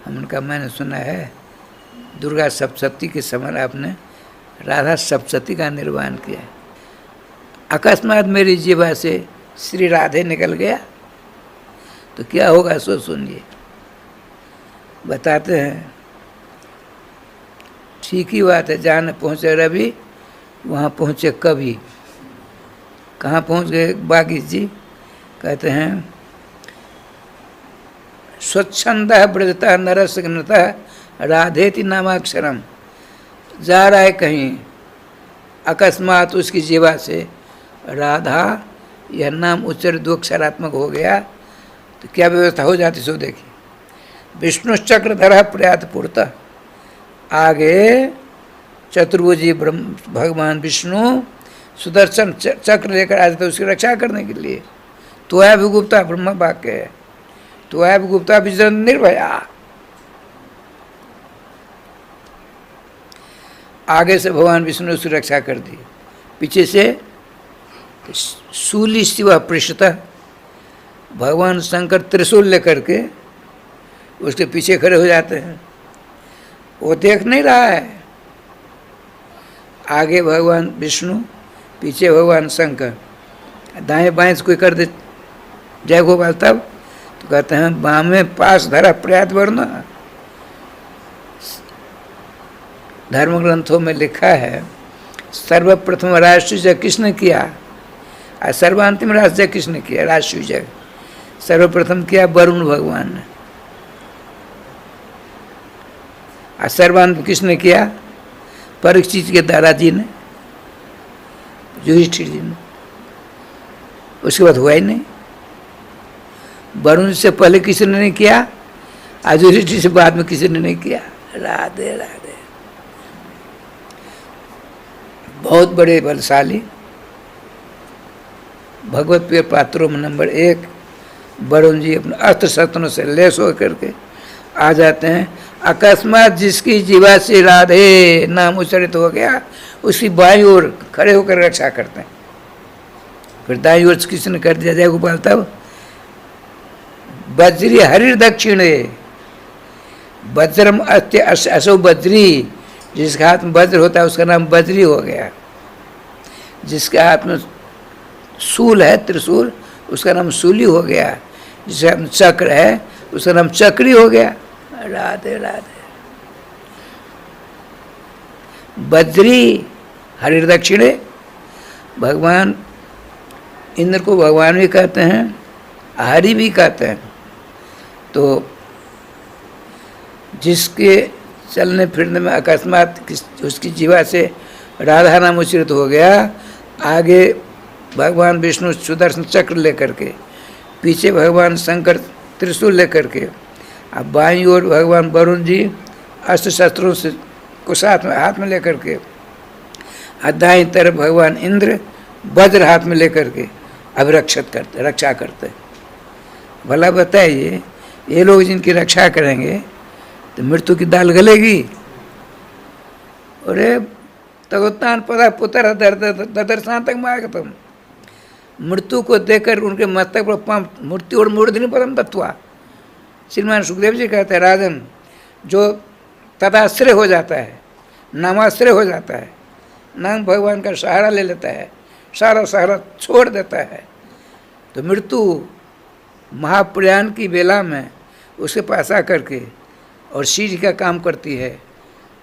हमने कहा मैंने सुना है दुर्गा सप्तशती के समय आपने राधा सप्तशती का निर्माण किया है। अकस्मात मेरी जीवा से श्री राधे निकल गया तो क्या होगा सो सुनिए। बताते हैं, ठीक ही बात है, जहाँ पहुँचे रवि वहाँ पहुँचे कवि। कहाँ पहुँच गए बागी जी? कहते हैं स्वच्छंद ब्रजता नरस घनता राधेति नामाक्षरम। जा रहा है कहीं, अकस्मात उसकी जीवा से राधा यह नाम उच्चर दो अक्षरात्मक हो गया तो क्या व्यवस्था हो जाती सो देखिए। विष्णु चक्रधर प्रयात पूर्त, आगे चतुर्भुजी भगवान विष्णु सुदर्शन चक्र लेकर आ जाते उसकी रक्षा करने के लिए। तो है गुप्ता ब्रह्म वाक्य है, तो है गुप्ता विजन निर्भया। आगे से भगवान विष्णु ने उसकी रक्षा कर दी, पीछे से शूली शिव पृष्ठतः भगवान शंकर त्रिशूल लेकर के उसके पीछे खड़े हो जाते हैं। वो देख नहीं रहा है, आगे भगवान विष्णु, पीछे भगवान शंकर, दाएं बाएं से कोई कर दे जय गोपाल तब तो कहते हैं बामे पास धरा प्रयात वर्ण। धर्म ग्रंथों में लिखा है सर्वप्रथम राष्ट्रीय किसने किया और सर्वांतिम राष्ट्रीय किसने किया? राष्ट्रीय सर्वप्रथम किया वरुण भगवान ने, और सर्वांत किसने किया? परीक्षित के दादाजी ने, युधिष्ठिर जी ने। उसके बाद हुआ ही नहीं। वरुण से पहले किसी ने नहीं किया, और युधिष्ठिर से बाद में किसी ने नहीं किया। राधे राधे। बहुत बड़े बलशाली भगवत प्रिय पात्रों में नंबर 1 वरुण जी अपने अस्त्र शस्त्रों से लैस होकर के आ जाते हैं। अकस्मात जिसकी जीवा से राधे नाम उच्चारित हो गया उसकी बाईं ओर खड़े होकर रक्षा करते हैं। फिर दाईं ओर किसी ने कर दिया जय गोपाल तब वज्री हरिर दक्षिणे वज्रम अस्त्य असो बज्री। जिसके हाथ में वज्र होता है उसका नाम बज्री हो गया। जिसके हाथ में शूल है त्रिशूल उसका नाम शूली हो गया। जिसके हाथ में चक्र है उसका नाम चक्री हो गया। राधे राधे। बज्री हरिर दक्षिणे, भगवान इंद्र को भगवान भी कहते हैं हरि भी कहते हैं। तो जिसके चलने फिरने में अकस्मात उसकी जीवा से राधा नाम उच्चारित हो गया, आगे भगवान विष्णु सुदर्शन चक्र लेकर के, पीछे भगवान शंकर त्रिशूल लेकर के, अब बाईं ओर भगवान वरुण जी अस्त्र शस्त्रों से को साथ में हाथ में लेकर के, दाईं तरफ भगवान इंद्र वज्र हाथ में लेकर के अभिरक्षित करते, रक्षा करते। भला बताइए, ये लोग जिनकी रक्षा करेंगे तो मृत्यु की दाल गलेगी? अरे तगोत्तान पदा पुत्र ददर्शान तक मागतम, मृत्यु को देखकर उनके मस्तक पर पंप मूर्ति और मूर्धनि पदम तत्वा। श्रीमान सुखदेव जी कहते हैं, राजन जो तदाश्रय हो जाता है, नामाश्रय हो जाता है, नाम भगवान का सहारा ले लेता है, सारा सहारा छोड़ देता है, तो मृत्यु महाप्रयाण की बेला में उसके पास आकर के और सीढ़ी का काम करती है।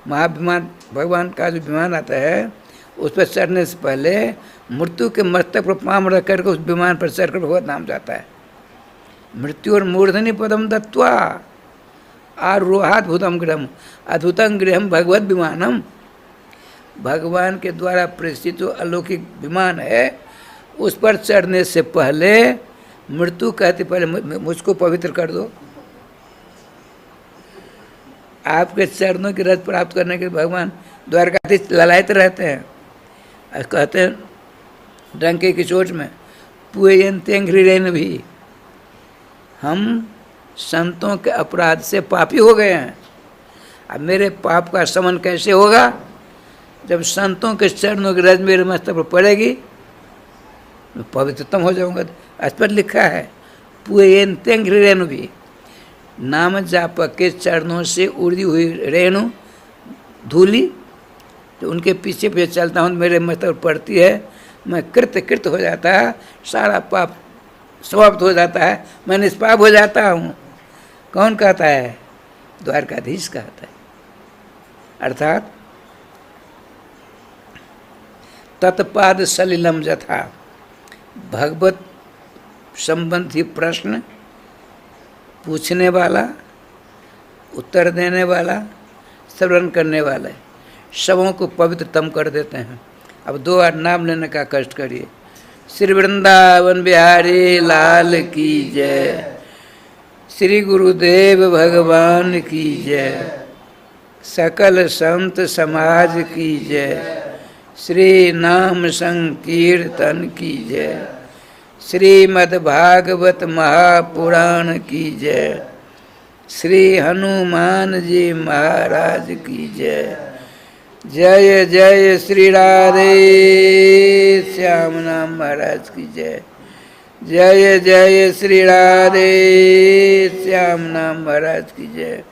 महाविमान भगवान का जो विमान आता है उस पर चढ़ने से पहले मृत्यु के मस्तक पर पाँव रख करके उस विमान पर चढ़कर भगवत नाम जाता है। मृत्यु और मूर्धनि पदम दत्वा आरोहाद्भुतम गृहम अद्भुतम गृहम भगवत विमानम। भगवान के द्वारा प्रेषित जो अलौकिक विमान है उस पर चढ़ने से पहले मृत्यु कहती, पहले मुझको पवित्र कर दो। आपके चरणों की रज प्राप्त करने के लिए भगवान द्वारकाधीश ललायत रहते हैं। कहते हैं डंके की चोट में पुएयंतेंघ्रिरेन भी, हम संतों के अपराध से पापी हो गए हैं। अब मेरे पाप का शमन कैसे होगा? जब संतों के चरणों की रज मेरे मस्तक पर पड़ेगी मैं पवित्रतम हो जाऊंगा। इस पर लिखा है पुएयंतेंघ्रिरेन भी, नाम जापक के चरणों से उड़ी हुई रेणु धूली तो उनके पीछे पीछे चलता हूँ, मेरे मस्तक पर पड़ती है, मैं कृत हो जाता है, सारा पाप समाप्त हो जाता है, मैं निष्पाप हो जाता हूँ। कौन कहता है? द्वारकाधीश कहता है। अर्थात तत्पाद सलिलम जथा, भगवत संबंधी प्रश्न पूछने वाला, उत्तर देने वाला, श्रवण करने वाले सबों को पवित्रतम कर देते हैं। अब 2 बार नाम लेने का कष्ट करिए। श्री वृंदावन बिहारी लाल की जय, श्री गुरुदेव भगवान की जय, सकल संत समाज की जय, श्री नाम संकीर्तन की जय, श्रीमद् भागवत महापुराण की जय, श्री हनुमान जी महाराज की जय। जय जय श्री राधे श्याम नाम महाराज की जय। जय जय श्री राधे श्याम नाम महाराज की जय।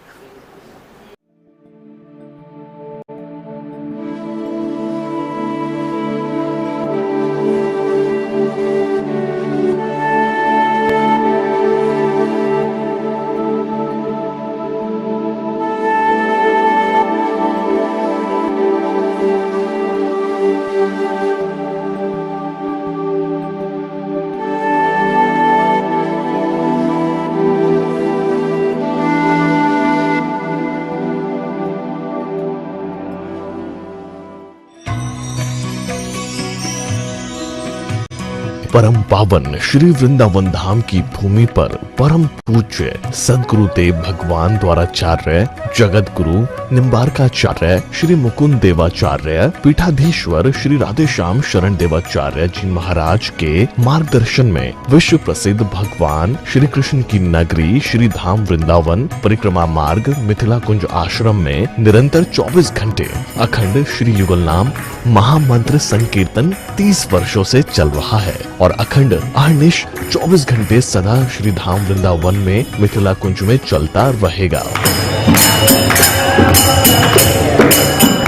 परम पावन श्री वृंदावन धाम की भूमि पर परम पूज्य सदगुरुदेव भगवान द्वाराचार्य जगत गुरु निम्बारकाचार्य श्री मुकुंद देवाचार्य पीठाधीश्वर श्री राधेश्याम शरण देवाचार्य जी महाराज के मार्गदर्शन में विश्व प्रसिद्ध भगवान श्री कृष्ण की नगरी श्री धाम वृंदावन परिक्रमा मार्ग मिथिला कुंज आश्रम में निरंतर 24 घंटे अखंड श्री युगल नाम महामंत्र संकीर्तन 30 वर्षों से चल रहा है और अखंड अहर्निश 24 घंटे सदा श्री धाम वृंदावन में मिथिला कुंज में चलता रहेगा।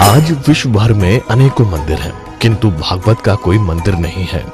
आज विश्व भर में अनेकों मंदिर हैं, किंतु भागवत का कोई मंदिर नहीं है।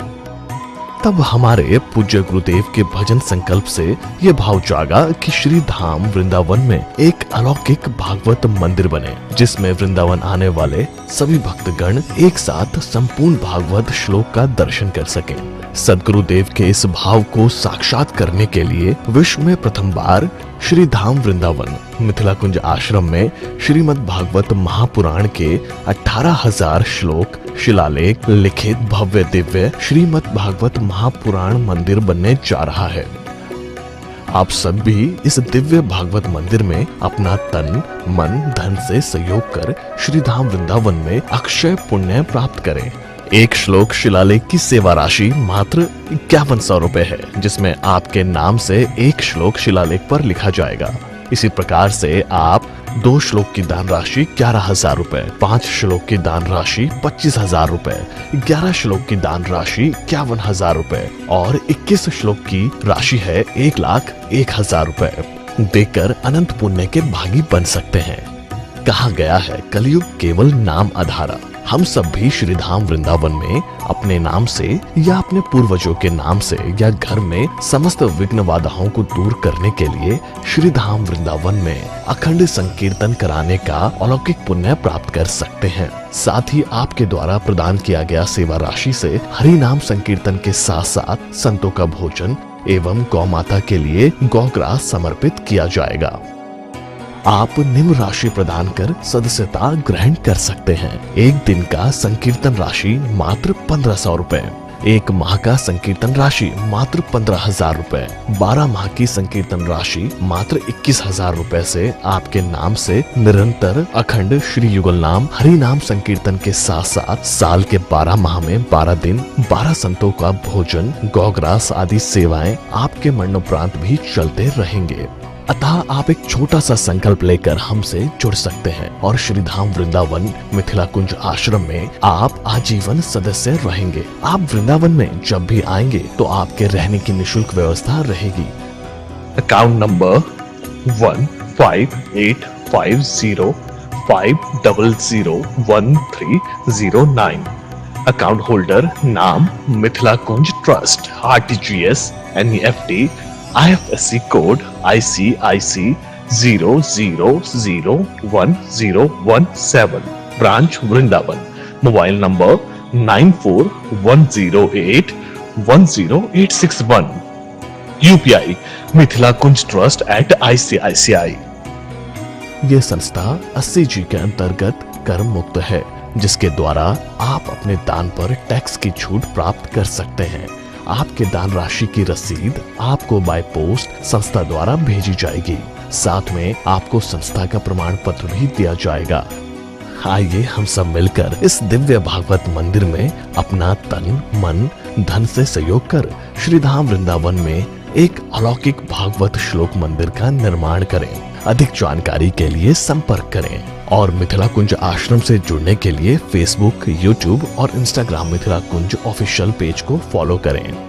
तब हमारे पूज्य गुरुदेव के भजन संकल्प से ये भाव जागा कि श्री धाम वृंदावन में एक अलौकिक भागवत मंदिर बने, जिसमें वृंदावन आने वाले सभी भक्तगण एक साथ संपूर्ण भागवत श्लोक का दर्शन कर सकें। सदगुरुदेव के इस भाव को साक्षात करने के लिए विश्व में प्रथम बार श्री धाम वृंदावन मिथिला कुंज आश्रम में श्रीमद् भागवत महापुराण के 18,000 श्लोक शिलालेख लिखित भव्य दिव्य श्रीमद् भागवत महापुराण मंदिर बनने जा रहा है। आप सब भी इस दिव्य भागवत मंदिर में अपना तन मन धन से सहयोग कर श्री धाम वृंदावन में अक्षय पुण्य प्राप्त करें। एक श्लोक शिलालेख की सेवा राशि मात्र 5100 रुपए है, जिसमें आपके नाम से एक श्लोक शिलालेख पर लिखा जाएगा। इसी प्रकार से आप 2 श्लोक की दान राशि 11,000 रुपए, 5 श्लोक की दान राशि 25,000 रुपए, 11 श्लोक की दान राशि 51,000 रुपए और 21 श्लोक की राशि है 1,01,000 रुपए देकर अनंत पुण्य के भागी बन सकते हैं। कहा गया है कलयुग केवल नाम आधारा। हम सब भी श्रीधाम वृंदावन में अपने नाम से या अपने पूर्वजों के नाम से या घर में समस्त विघ्न बाधाओं को दूर करने के लिए श्रीधाम वृंदावन में अखंड संकीर्तन कराने का अलौकिक पुण्य प्राप्त कर सकते हैं। साथ ही आपके द्वारा प्रदान किया गया सेवा राशि से हरि नाम संकीर्तन के साथ साथ संतों का भोजन एवं गौ माता के लिए गौग्रास समर्पित किया जाएगा। आप निम्न राशि प्रदान कर सदस्यता ग्रहण कर सकते हैं। एक दिन का संकीर्तन राशि मात्र 1500 रुपए, एक माह का संकीर्तन राशि मात्र 15,000 रुपए, 12 माह की संकीर्तन राशि मात्र 21,000 रुपए से आपके नाम से निरंतर अखंड श्री युगल नाम हरि नाम संकीर्तन के साथ साथ साल के 12 माह में 12 दिन 12 संतों का भोजन गौग्रास आदि सेवाएं आपके मरणोपरांत भी चलते रहेंगे। अतः आप एक छोटा सा संकल्प लेकर हमसे जुड़ सकते हैं और श्रीधाम वृंदावन मिथिला कुंज आश्रम में आप आजीवन सदस्य रहेंगे। आप वृंदावन में जब भी आएंगे तो आपके रहने की निशुल्क व्यवस्था रहेगी। Account number 158505001309। अकाउंट होल्डर नाम Mithila Kunj trust, RTGS, NEFT, IFSC code ICIC 00010117। Branch Vrindavan. Mobile number 9410810861। UPI Mithila Kunj trust @ICICI। ये संस्था 80G के अंतर्गत कर मुक्त है, जिसके द्वारा आप अपने दान पर टैक्स की छूट प्राप्त कर सकते हैं। आपके दान राशि की रसीद आपको बाय पोस्ट संस्था द्वारा भेजी जाएगी। साथ में आपको संस्था का प्रमाण पत्र भी दिया जाएगा। आइए हम सब मिलकर इस दिव्य भागवत मंदिर में अपना तन मन धन से सहयोग कर श्रीधाम वृंदावन में एक अलौकिक भागवत श्लोक मंदिर का निर्माण करें। अधिक जानकारी के लिए संपर्क करें और मिथिला कुंज आश्रम से जुड़ने के लिए फेसबुक, यूट्यूब और इंस्टाग्राम मिथिला कुंज ऑफिशियल पेज को फॉलो करें।